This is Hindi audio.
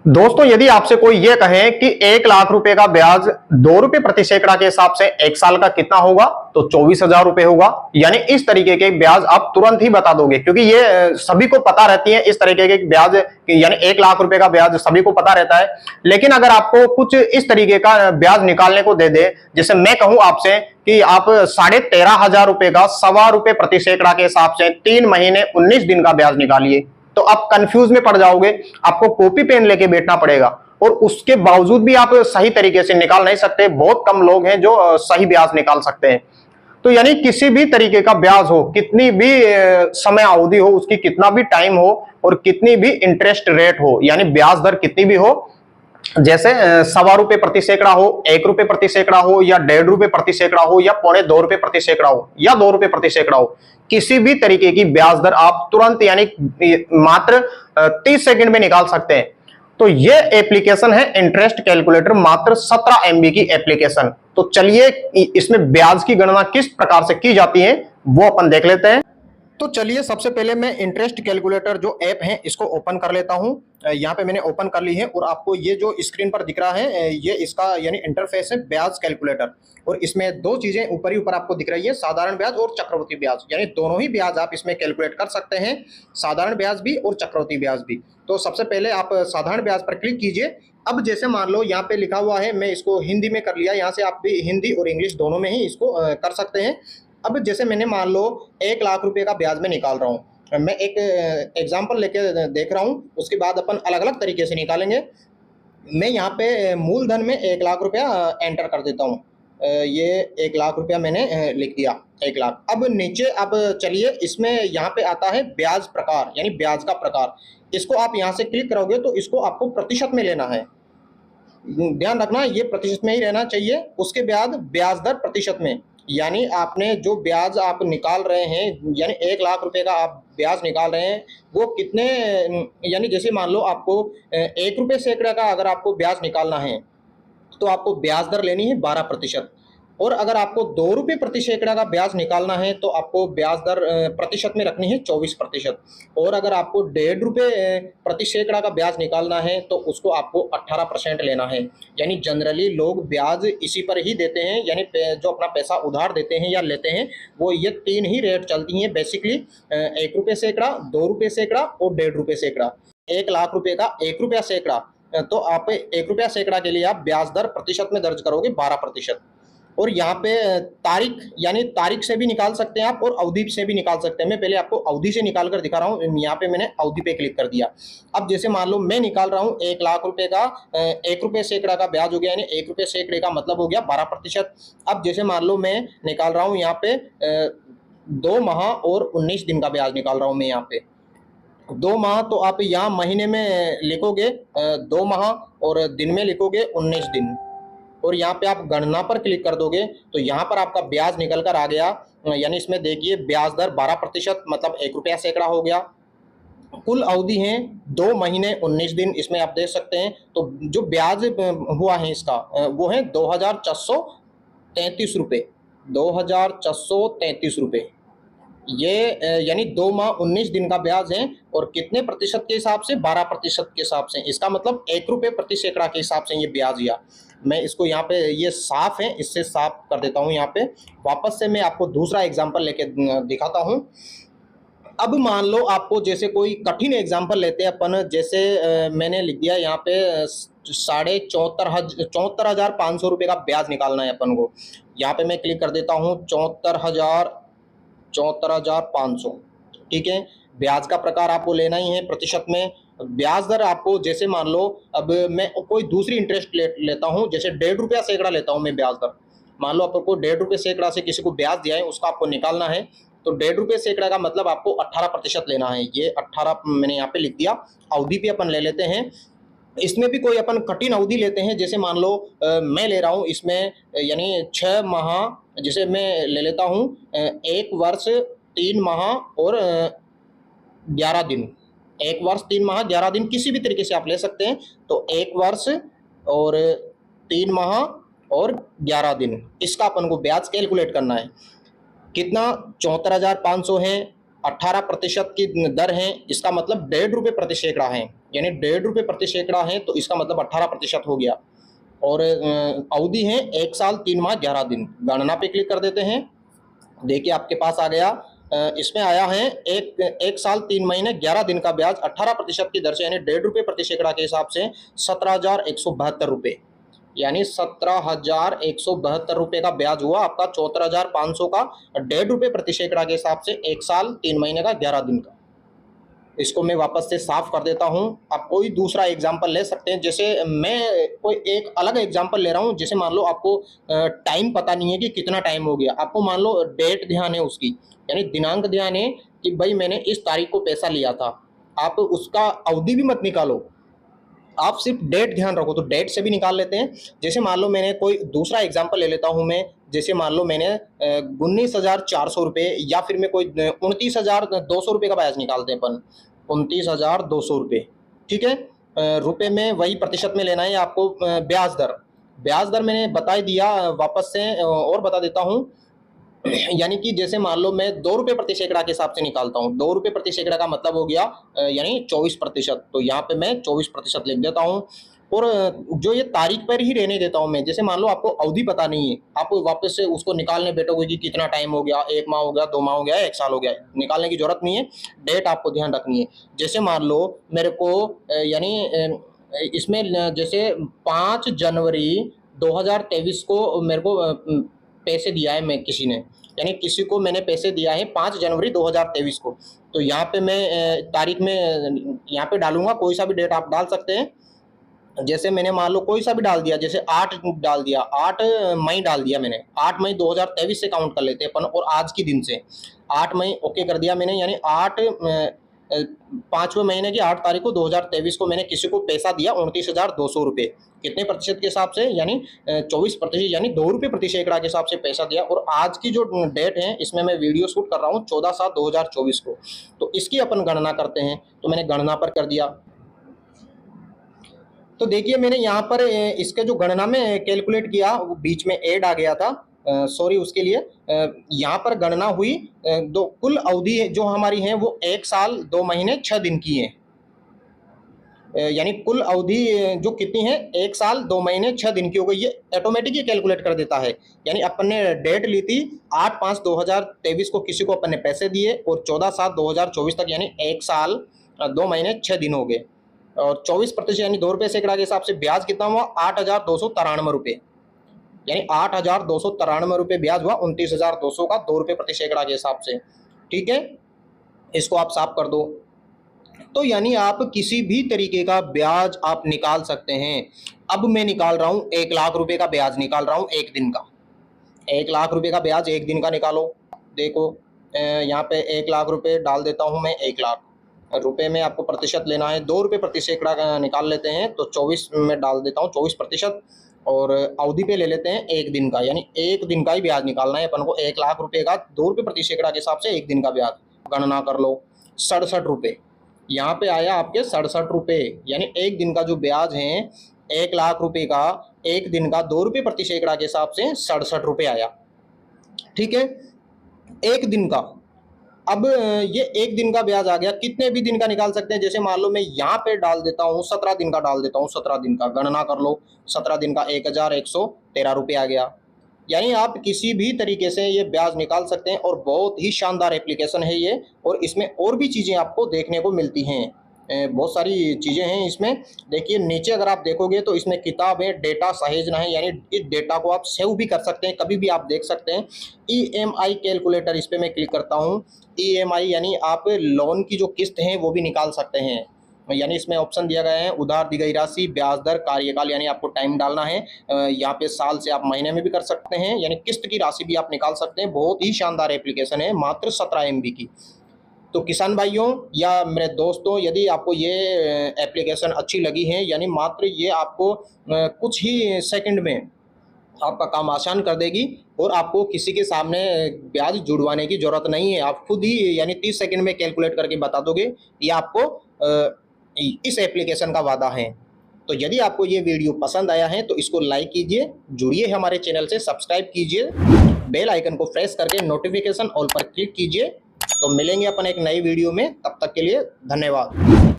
दोस्तों, यदि आपसे कोई ये कहे कि 1 लाख रुपए का ब्याज 2 रुपए प्रति सैकड़ा के हिसाब से 1 साल का कितना होगा, तो 24,000 रुपए होगा। यानी इस तरीके के ब्याज आप तुरंत ही बता दोगे, क्योंकि ये सभी को पता रहती है इस तरीके के ब्याज। यानी 1 लाख रुपए का ब्याज सभी को पता रहता है। लेकिन अगर आपको कुछ इस तरीके का ब्याज निकालने को दे दे, जैसे मैं कहूं आपसे कि आप 13,500 रुपए का 1.25 रुपए प्रति सैकड़ा के हिसाब से 3 महीने 19 दिन का ब्याज निकालिए, तो आप कंफ्यूज में पड़ जाओगे। आपको कॉपी पेन लेके बैठना पड़ेगा, और उसके बावजूद भी आप सही तरीके से निकाल नहीं सकते। बहुत कम लोग हैं जो सही ब्याज निकाल सकते हैं। तो यानी किसी भी तरीके का ब्याज हो, कितनी भी समय अवधि हो, उसकी कितना भी टाइम हो, और कितनी भी इंटरेस्ट रेट हो, यानी ब्याज दर कितनी भी हो, जैसे 1.25 रुपए प्रति सैकड़ा हो, 1 रुपए प्रति सैकड़ा हो, या 1.5 रुपए प्रति सैकड़ा हो, या 2.25 रुपए प्रति सैकड़ा हो, या 2 रुपए प्रति सैकड़ा हो, किसी भी तरीके की ब्याज दर आप तुरंत यानी मात्र 30 सेकंड में निकाल सकते हैं। तो ये एप्लीकेशन है इंटरेस्ट कैलकुलेटर, मात्र 17 MB की एप्लीकेशन। तो चलिए इसमें ब्याज की गणना किस प्रकार से की जाती है वो अपन देख लेते हैं। तो चलिए सबसे पहले मैं इंटरेस्ट कैलकुलेटर जो ऐप है इसको ओपन कर लेता हूं। यहाँ पे मैंने ओपन कर ली है, और आपको ये जो स्क्रीन पर दिख रहा है ये इसका यानी इंटरफेस है ब्याज कैलकुलेटर। और इसमें दो चीजें ऊपर ही ऊपर आपको दिख रही है, साधारण ब्याज और चक्रवृद्धि ब्याज। यानी दोनों ही ब्याज आप इसमें कैलकुलेट कर सकते हैं, साधारण ब्याज भी और चक्रवृद्धि ब्याज भी। तो सबसे पहले आप साधारण ब्याज पर क्लिक कीजिए। अब जैसे मान लो यहाँ पे लिखा हुआ है, मैं इसको हिंदी में कर लिया। यहाँ से आप भी हिंदी और इंग्लिश दोनों में ही इसको कर सकते हैं। अब जैसे मैंने मान लो 1 लाख रुपए का ब्याज में निकाल रहा हूँ, मैं एक एग्जांपल लेके देख रहा हूँ, उसके बाद अपन अलग अलग तरीके से निकालेंगे। मैं यहाँ पे मूलधन में 1 लाख रुपया एंटर कर देता हूँ। ये 1 लाख रुपया मैंने लिख दिया, 1 लाख। अब नीचे अब चलिए इसमें यहाँ पे आता है ब्याज प्रकार, यानी ब्याज का प्रकार। इसको आप यहाँ से क्लिक करोगे तो इसको आपको प्रतिशत में लेना है। ध्यान रखना ये प्रतिशत में ही रहना चाहिए। उसके बाद ब्याज दर प्रतिशत में, यानी आपने जो ब्याज आप निकाल रहे हैं, यानी 1 लाख रुपए का आप ब्याज निकाल रहे हैं, वो कितने, यानी जैसे मान लो आपको 1 रुपए सैकड़ा का अगर आपको ब्याज निकालना है तो आपको ब्याज दर लेनी है 12%। और अगर आपको 2 रुपए प्रति सैकड़ा का ब्याज निकालना है तो आपको ब्याज दर प्रतिशत में रखनी है 24%। और अगर आपको 1.5 रुपए प्रति सैकड़ा का ब्याज निकालना है तो उसको आपको 18% लेना है। यानी जनरली लोग ब्याज इसी पर ही देते हैं, यानी जो अपना पैसा उधार देते हैं या लेते हैं, वो ये 3 ही रेट चलती हैं बेसिकली, 1 रुपए सैकड़ा, 2 रुपए सैकड़ा और 1.5 रुपए सैकड़ा। 1 लाख रुपए का 1 रुपया सैकड़ा, तो आप 1 रुपया सैकड़ा के लिए आप ब्याज दर प्रतिशत में दर्ज करोगे 12%। और यहाँ पे तारीख, यानी तारीख से भी निकाल सकते हैं आप, और अवधि से भी निकाल सकते हैं। मैं पहले आपको अवधि से निकाल कर दिखा रहा हूँ। यहाँ पे मैंने अवधि पे क्लिक कर दिया। अब जैसे मान लो मैं निकाल रहा हूँ 1 लाख रुपए का 1 रुपए सैकड़ा का ब्याज हो गया, यानी 1 रुपए सैकड़े का मतलब हो गया 12%। अब जैसे मान लो मैं निकाल रहा हूँ यहाँ पे 2 माह और 19 दिन का ब्याज निकाल रहा हूँ मैं यहाँ पे। 2 माह तो आप यहाँ महीने में लिखोगे 2 माह, और दिन में लिखोगे 19 दिन। और यहाँ पे आप गणना पर क्लिक कर दोगे तो यहाँ पर आपका ब्याज निकल कर आ गया। यानी इसमें देखिए ब्याज दर 12%, मतलब 1 रुपया सैकड़ा हो गया। कुल अवधि है 2 महीने 19 दिन, इसमें आप देख सकते हैं। तो जो ब्याज हुआ है इसका वो है 2,433 रुपये, 2,433 रुपये। ये यानी 2 माह 19 दिन का ब्याज है। और कितने प्रतिशत के हिसाब से? 12% के हिसाब से। इसका मतलब 1 रुपए प्रति सैकड़ा के हिसाब से ये ब्याज दिया। मैं इसको यहाँ पे, ये साफ है, इससे साफ कर देता हूँ। यहाँ पे वापस से मैं आपको दूसरा एग्जांपल लेके दिखाता हूँ। अब मान लो आपको जैसे कोई कठिन एग्जांपल लेते हैं अपन, जैसे मैंने लिख दिया यहाँ पे 74,500 रुपये का ब्याज निकालना है अपन को। यहाँ पे मैं क्लिक कर देता हूँ 74,500। ठीक है, ब्याज का प्रकार आपको लेना ही है प्रतिशत में। ब्याज दर आपको जैसे मान लो, अब मैं कोई दूसरी इंटरेस्ट लेता हूँ, जैसे 1.5 रुपया सैकड़ा लेता हूँ मैं ब्याज दर। मान लो आपको 1.5 रुपये सैकड़ा से किसी को ब्याज दिया है, उसका आपको निकालना है, तो 1.5 रुपये सैकड़ा का मतलब आपको 18% लेना है। ये 18 मैंने यहाँ पे लिख दिया। अवधि पे अपन ले लेते हैं। इसमें भी कोई अपन कठिन अवधि लेते हैं, जैसे मान लो मैं ले रहा हूँ इसमें, यानी 6 माह, जैसे मैं ले लेता हूँ 1 वर्ष 3 माह और 11 दिन। 1 वर्ष 3 माह 11 दिन, किसी भी तरीके से आप ले सकते हैं। तो 1 वर्ष और 3 माह और 11 दिन, इसका अपन को ब्याज कैलकुलेट करना है। कितना? 74,500 है, 18% की दर है, इसका मतलब 1.5 रुपये प्रति सैकड़ा है। यानी 1.5 रुपये प्रति सैकड़ा है, तो इसका मतलब 18% हो गया। और अवधि है 1 साल 3 माह 11 दिन। गणना पे क्लिक कर देते हैं। देखिए आपके पास आ गया, इसमें आया है एक साल 3 महीने 11 दिन का ब्याज 18% की दर से, यानी 1.5 रुपये प्रति सैकड़ा के हिसाब से 17,172 रुपये, यानी 17,172 रुपये का ब्याज हुआ आपका 74,500 का 1.5 रुपये प्रति सैकड़ा के हिसाब से 1 साल 3 महीने का 11 दिन का। इसको मैं वापस से साफ कर देता हूं। आप कोई दूसरा एग्जांपल ले सकते हैं, जैसे मैं कोई एक अलग एग्जांपल ले रहा हूं। जैसे मान लो आपको टाइम पता नहीं है कि कितना टाइम हो गया, आपको मान लो डेट ध्यान है उसकी, यानी दिनांक ध्यान है कि भाई मैंने इस तारीख को पैसा लिया था। आप उसका अवधि भी मत निकालो, आप सिर्फ डेट ध्यान रखो, तो डेट से भी निकाल लेते हैं। जैसे मान लो मैंने कोई दूसरा एग्जांपल ले लेता हूं मैं, जैसे मान लो मैंने 19,400 रुपये, या फिर मैं कोई 29,200 रुपये का ब्याज निकालते हैं अपन, 29,200 रुपये, ठीक है। रुपये में वही प्रतिशत में लेना है आपको। ब्याज दर मैंने बता दिया, वापस से और बता देता हूँ। यानी कि जैसे मान लो मैं 2 रुपये प्रति सैकड़ा के हिसाब से निकालता हूँ। 2 रुपये प्रति सैकड़ा का मतलब हो गया यानी 24%। तो यहाँ पे मैं 24% लिख देता हूँ। और जो ये तारीख पर ही रहने देता हूँ मैं। जैसे मान लो आपको अवधि पता नहीं है, आप वापस से उसको निकालने बैठोगे कि कितना टाइम हो गया, 1 माह हो गया, 2 माह हो गया, 1 साल हो गया, निकालने की जरूरत नहीं है, डेट आपको ध्यान रखनी है। जैसे मान लो मेरे को यानी इसमें जैसे 5 जनवरी 2023 को मेरे को पैसे दिया है मैं किसी ने, यानी किसी को मैंने पैसे दिया है 5 जनवरी 2023 को। तो यहाँ पे मैं तारीख में यहाँ पे डालूंगा, कोई सा भी डेट आप डाल सकते हैं। जैसे मैंने मान लो कोई सा भी डाल दिया, जैसे 8 डाल दिया, 8 मई डाल दिया मैंने, 8 मई 2023 से काउंट कर लेते हैं अपन, और आज की दिन से 8 मई ओके कर दिया मैंने, यानी 5वें महीने की 8 तारीख को 2023 को मैंने किसी को पैसा दिया 29,200 रुपये। कितने प्रतिशत के हिसाब से, यानी 24%, यानी 2 रुपये प्रति सैकड़ा के हिसाब से पैसा दिया। और आज की जो डेट है, इसमें मैं वीडियो शूट कर रहा हूँ 14/7/2024 को। तो इसकी अपन गणना करते हैं। तो मैंने गणना पर कर दिया। तो देखिए मैंने यहाँ पर इसके जो गणना में कैलकुलेट किया, वो बीच में ऐड आ गया था, सॉरी उसके लिए। यहाँ पर गणना हुई, कुल अवधि जो हमारी है वो 1 साल 2 महीने 6 दिन की है। यानी कुल अवधि जो कितनी है, 1 साल 2 महीने 6 दिन की हो गई। ये ऑटोमेटिक ही कैलकुलेट कर देता है। यानी अपन ने डेट ली थी 8/5/2023 को, किसी को अपन ने पैसे दिए, और 14/7/2024 तक, यानी 1 साल 2 महीने 6 दिन हो गए। और 24% यानी 2 रुपये सैकड़ा के हिसाब से ब्याज कितना हुआ, 8,293 रुपये, यानी 8,293 रुपये ब्याज हुआ 29,200 का 2 रुपये प्रति सैकड़ा के हिसाब से। ठीक है, इसको आप साफ कर दो। तो यानी आप किसी भी तरीके का ब्याज आप निकाल सकते हैं। अब मैं निकाल रहा हूं 1 लाख रुपए का ब्याज निकाल रहा हूं 1 दिन का। 1 लाख रुपए का ब्याज 1 दिन का निकालो। देखो यहाँ पे 1 लाख रुपए डाल देता हूं मैं। 1 लाख रुपए में आपको प्रतिशत लेना है, 2 रुपये प्रति सैकड़ा का निकाल लेते हैं। तो 24 में डाल देता हूँ 24%। और अवधि पे ले लेते हैं 1 दिन का, यानी 1 दिन का ही ब्याज निकालना है अपन को। 1 लाख रुपए का 2 रुपये प्रति सैकड़ा के हिसाब से 1 दिन का ब्याज। गणना कर लो, 67 रुपये। यहाँ पे आया आपके 67 रुपये, यानी 1 दिन का जो ब्याज है 1 लाख रुपए का 1 दिन का 2 रुपये प्रति सैकड़ा के हिसाब से 67 रुपये आया। ठीक है, 1 दिन का। अब ये 1 दिन का ब्याज आ गया। कितने भी दिन का निकाल सकते हैं। जैसे मान लो मैं यहाँ पे डाल देता हूँ 17 दिन का डाल देता हूँ। 17 दिन का गणना कर लो। 17 दिन का 1,113 रुपये आ गया। यानी आप किसी भी तरीके से ये ब्याज निकाल सकते हैं, और बहुत ही शानदार एप्लीकेशन है ये। और इसमें और भी चीज़ें आपको देखने को मिलती हैं, बहुत सारी चीज़ें हैं इसमें। देखिए नीचे अगर आप देखोगे तो इसमें किताब है, डेटा सहेजना है, यानी इस डेटा को आप सेव भी कर सकते हैं, कभी भी आप देख सकते हैं। EMI कैलकुलेटर, इस पर मैं क्लिक करता हूँ। EMI यानी आप लोन की जो किस्त है वो भी निकाल सकते हैं। यानी इसमें ऑप्शन दिया गया है, उधार दी गई राशि, ब्याज दर, कार्यकाल, यानी आपको टाइम डालना है। यहाँ पे साल से आप महीने में भी कर सकते हैं, यानी किस्त की राशि भी आप निकाल सकते हैं। बहुत ही शानदार एप्लीकेशन है, मात्र 17 MB की। तो किसान भाइयों या मेरे दोस्तों, यदि आपको ये एप्लीकेशन अच्छी लगी है, यानी मात्र ये आपको कुछ ही सेकंड में आपका काम आसान कर देगी, और आपको किसी के सामने ब्याज जुड़वाने की जरूरत नहीं है। आप खुद ही यानी 30 सेकंड में कैलकुलेट करके बता दोगे। ये आपको इस एप्लीकेशन का वादा है। तो यदि आपको ये वीडियो पसंद आया है तो इसको लाइक कीजिए, जुड़िए हमारे चैनल से, सब्सक्राइब कीजिए, बेल आइकन को प्रेस करके नोटिफिकेशन ऑल पर क्लिक कीजिए। तो मिलेंगे अपन एक नई वीडियो में, तब तक के लिए धन्यवाद।